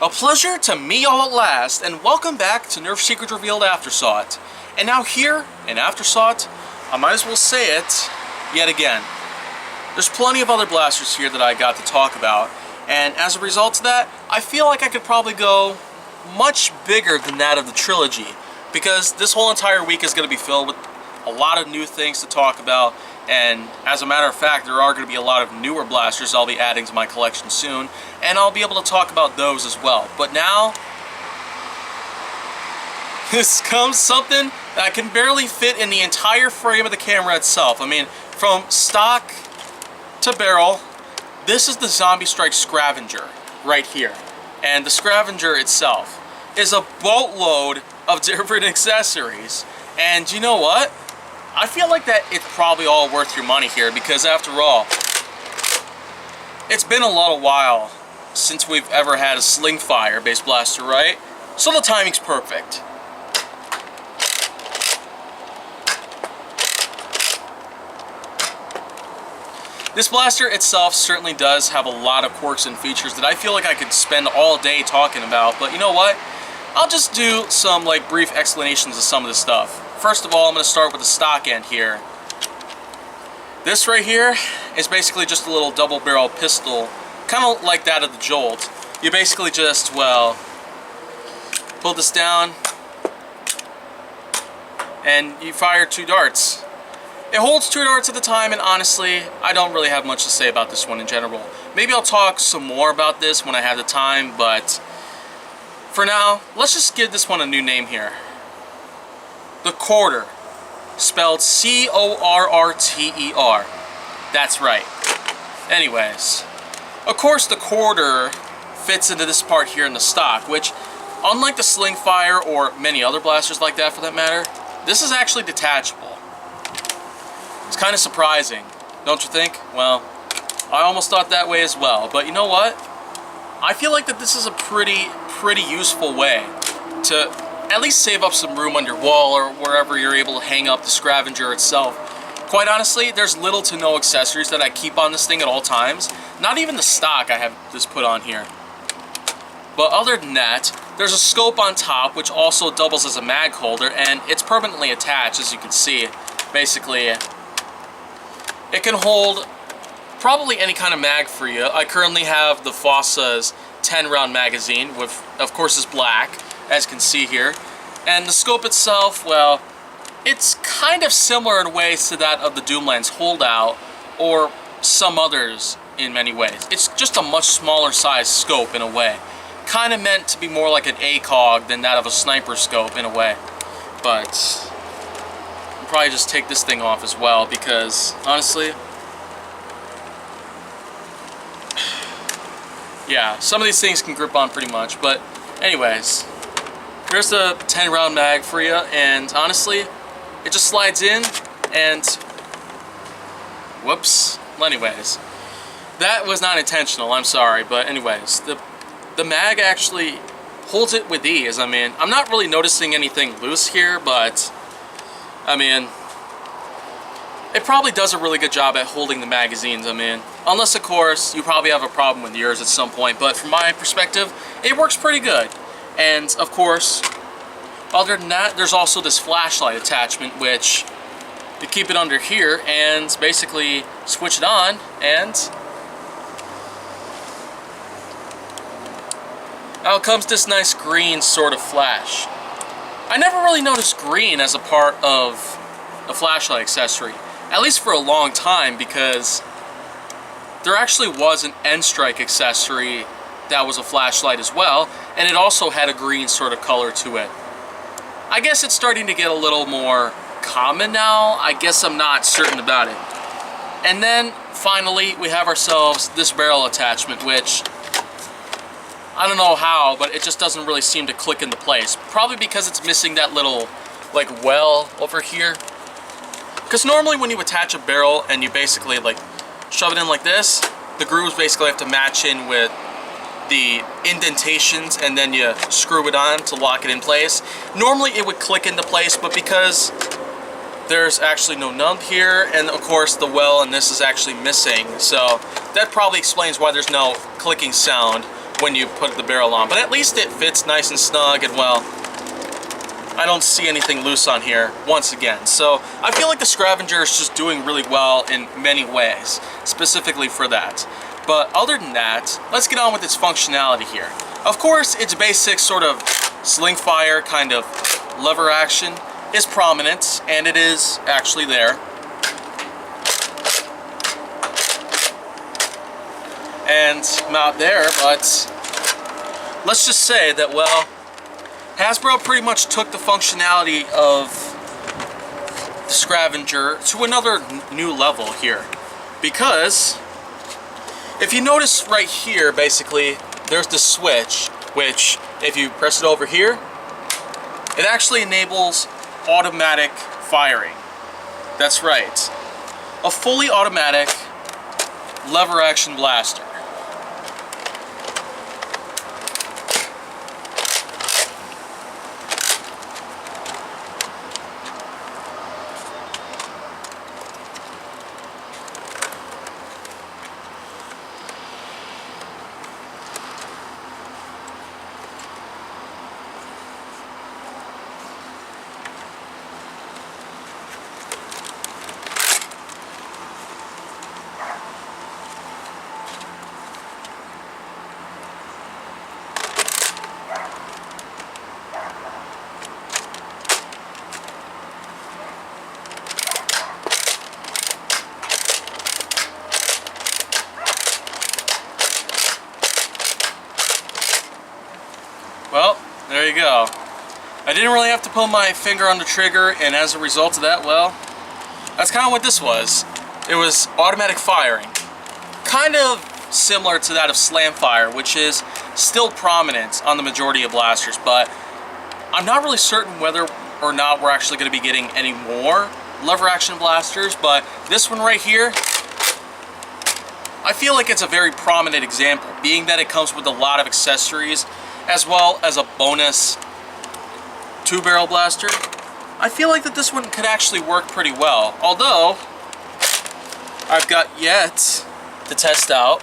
A pleasure to meet y'all at last, and welcome back to Nerf Secret Revealed Aftersought. And now here in Aftersought, I might as well say it yet again. There's plenty of other blasters here that I got to talk about, and as a result of that, I feel like I could probably go much bigger than that of the trilogy, because this whole entire week is going to be filled with a lot of new things to talk about. And as a matter of fact, there are going to be a lot of newer blasters I'll be adding to my collection soon, and I'll be able to talk about those as well. But now, this comes something that can barely fit in the entire frame of the camera itself. I mean, from stock to barrel, this is the Zombie Strike Scravenger right here. And the Scravenger itself is a boatload of different accessories. And you know what? I feel like that it's probably all worth your money here, because after all, it's been a while since we've ever had a sling fire based blaster, right? So the timing's perfect. This blaster itself certainly does have a lot of quirks and features that I feel like I could spend all day talking about, but you know what? I'll just do some brief explanations of some of this stuff. First of all, I'm going to start with the stock end here. This right here is basically just a little double barrel pistol, kind of like that of the Jolt. You basically just, well, pull this down and you fire 2 darts. It holds 2 darts at a time, and honestly, I don't really have much to say about this one in general. Maybe I'll talk some more about this when I have the time, but for now, let's just give this one a new name here. The Quarter, spelled C-O-R-R-T-E-R. That's right. Anyways, of course the Quarter fits into this part here in the stock, which, unlike the Sling Fire or many other blasters like that for that matter, this is actually detachable. It's kind of surprising, don't you think? Well, I almost thought that way as well, but you know what? I feel like that this is a pretty useful way to at least save up some room on your wall or wherever you're able to hang up the Scravenger itself. Quite honestly, there's little to no accessories that I keep on this thing at all times. Not even the stock I have this put on here. But other than that, there's a scope on top which also doubles as a mag holder, and it's permanently attached, as you can see. Basically, it can hold probably any kind of mag for you. I currently have the Fossa's 10-round magazine, with, of course, is black, as you can see here. And the scope itself, well, it's kind of similar in ways to that of the Doomland's Holdout, or some others in many ways. It's just a much smaller size scope in a way. Kind of meant to be more like an ACOG than that of a sniper scope in a way. But I'll probably just take this thing off as well, because honestly, yeah, some of these things can grip on pretty much. But anyways, here's the 10-round mag for you, and honestly, it just slides in, and whoops. Well, anyways, that was not intentional, I'm sorry, but anyways, the mag actually holds it with ease. I mean, I'm not really noticing anything loose here, but I mean, it probably does a really good job at holding the magazines. I mean, unless of course you probably have a problem with yours at some point, but from my perspective, it works pretty good. And of course, other than that, there's also this flashlight attachment, which you keep it under here and basically switch it on, and out comes this nice green sort of flash. I never really noticed green as a part of a flashlight accessory, at least for a long time, because there actually was an N-Strike accessory that was a flashlight as well, and it also had a green sort of color to it. I guess it's starting to get a little more common now. I guess I'm not certain about it. And then finally we have ourselves this barrel attachment, which I don't know how, but it just doesn't really seem to click into place. Probably because it's missing that little well over here. Because normally when you attach a barrel and you basically shove it in like this, the grooves basically have to match in with the indentations, and then you screw it on to lock it in place. Normally it would click into place, but because there's actually no nub here, and of course the well and this is actually missing, so that probably explains why there's no clicking sound when you put the barrel on, but at least it fits nice and snug, and well, I don't see anything loose on here once again. So I feel like the Scravenger is just doing really well in many ways, specifically for that. But other than that, let's get on with its functionality here. Of course, its basic sort of sling fire kind of lever action is prominent, and it is actually there. And not there, but let's just say that, well, Hasbro pretty much took the functionality of the Scravenger to another new level here. Because if you notice right here, basically, there's the switch, which if you press it over here, it actually enables automatic firing. That's right. A fully automatic lever action blaster. Well, there you go. I didn't really have to pull my finger on the trigger, and as a result of that, well, that's kind of what this was. It was automatic firing. Kind of similar to that of slam fire, which is still prominent on the majority of blasters, but I'm not really certain whether or not we're actually going to be getting any more lever action blasters, but this one right here, I feel like it's a very prominent example, being that it comes with a lot of accessories, as well as a bonus 2-barrel blaster. I feel like that this one could actually work pretty well, although I've got yet to test out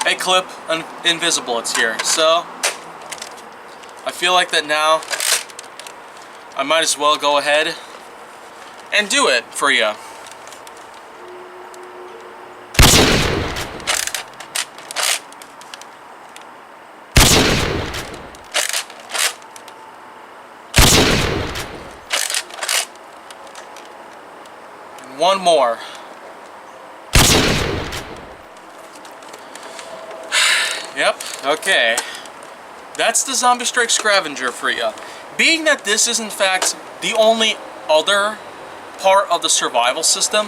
a clip invisible it's here. So I feel like that now I might as well go ahead and do it for you. One more. Yep, okay. That's the Zombie Strike Scravenger for you. Being that this is in fact the only other part of the survival system,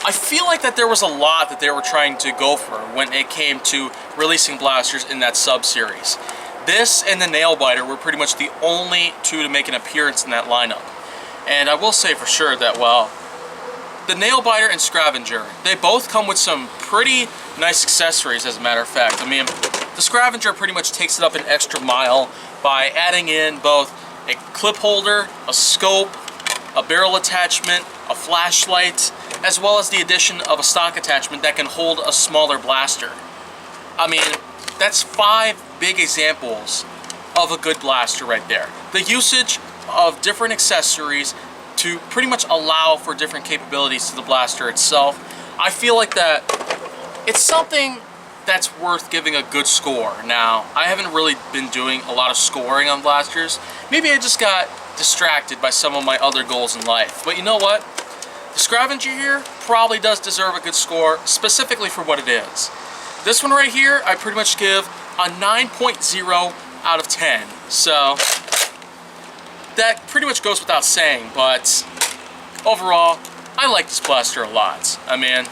I feel like that there was a lot that they were trying to go for when it came to releasing blasters in that sub-series. This and the Nail Biter were pretty much the only two to make an appearance in that lineup. And I will say for sure that, well, the Nail Biter and Scravenger, they both come with some pretty nice accessories, as a matter of fact. I mean, the Scravenger pretty much takes it up an extra mile by adding in both a clip holder, a scope, a barrel attachment, a flashlight, as well as the addition of a stock attachment that can hold a smaller blaster. I mean, that's 5 big examples of a good blaster right there. The usage of different accessories to pretty much allow for different capabilities to the blaster itself, I feel like that it's something that's worth giving a good score. Now, I haven't really been doing a lot of scoring on blasters. Maybe I just got distracted by some of my other goals in life. But you know what? The Scravenger here probably does deserve a good score, specifically for what it is. This one right here, I pretty much give a 9.0 out of 10. So that pretty much goes without saying, but overall, I like this blaster a lot. I mean,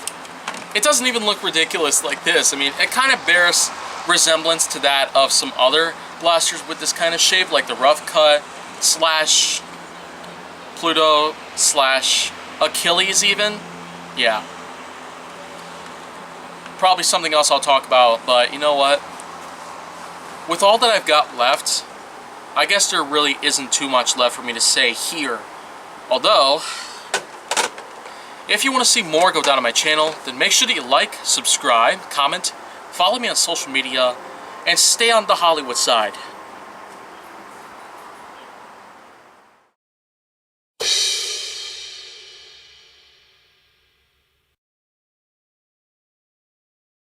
it doesn't even look ridiculous like this. I mean, it kind of bears resemblance to that of some other blasters with this kind of shape, like the Rough Cut slash Pluto slash Achilles even. Yeah. Probably something else I'll talk about, but you know what? With all that I've got left, I guess there really isn't too much left for me to say here. Although, if you want to see more go down on my channel, then make sure that you like, subscribe, comment, follow me on social media, and stay on the Hollywood side.